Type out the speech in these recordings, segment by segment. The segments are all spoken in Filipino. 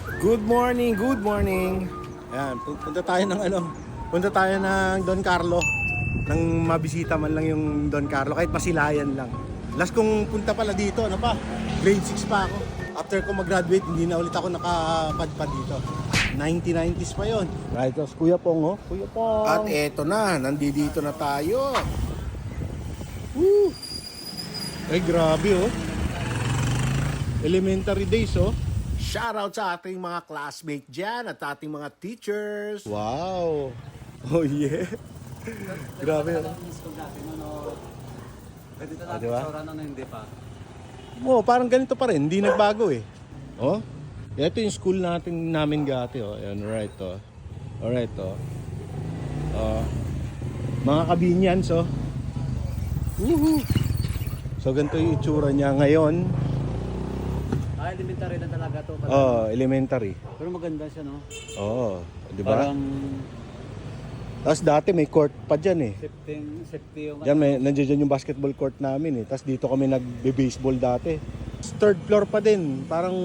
Good morning, good morning. Ayan, punta tayo ng Don Carlo. Nang mabisita man lang yung Don Carlo, kahit pasilayan lang. Last kong punta pala dito, ano pa? Grade 6 pa ako. After ko mag-graduate, hindi na ulit ako nakapadpad dito. 1990s pa yon. Right, tapos Kuya Pong, oh. Kuya Pong. At eto na, nandito na tayo. Woo! Ay, grabe, oh. Elementary days, oh. Shoutout sa ating mga classmates dyan at ating mga teachers. Wow! Oh, yeah. Grabe, oh. Diba? Hindi pa. Oh, parang ganito pa rin, hindi nagbago eh. Oh. Ito yung school namin dati, oh. Ayan, right, oh. Alright, oh. Mga kabinyans, oh. Woohoo! So, ganito yung itsura niya ngayon. Elementary na talaga to. Oh, elementary. Pero maganda siya, no? Oo, di ba? Parang Tapos dati may court pa dyan eh. safety yung... Yan, nandiyan yung basketball court namin eh. Tapos dito kami nagbe-baseball dati. Third floor pa din. Parang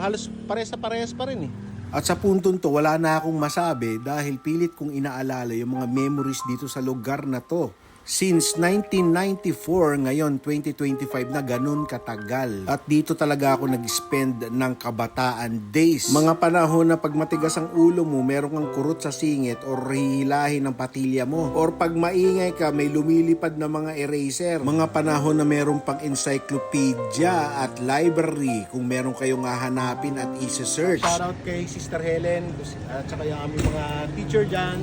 halos parehas pa rin eh. At sa puntong to, wala na akong masabi dahil pilit kong inaalala yung mga memories dito sa lugar na to. Since 1994, ngayon 2025 na ganun katagal. At dito talaga ako nag-spend ng kabataan days. Mga panahon na pag matigas ang ulo mo, meron kang kurot sa singit or hihilahin ng patilya mo. Or pag maingay ka, may lumilipad na mga eraser. Mga panahon na meron pang encyclopedia at library kung meron kayong hahanapin at isa-search. Shoutout kay Sister Helen at saka yung aming mga teacher dyan.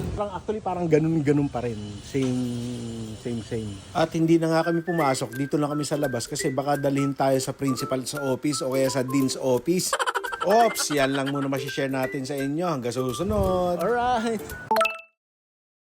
Parang ganun pa rin. Same. At hindi na nga kami pumasok, dito na kami sa labas kasi baka dalhin tayo sa principal sa office o kaya sa dean's office. Ops, yan lang muna masishare natin sa inyo. Hanggang susunod. Alright.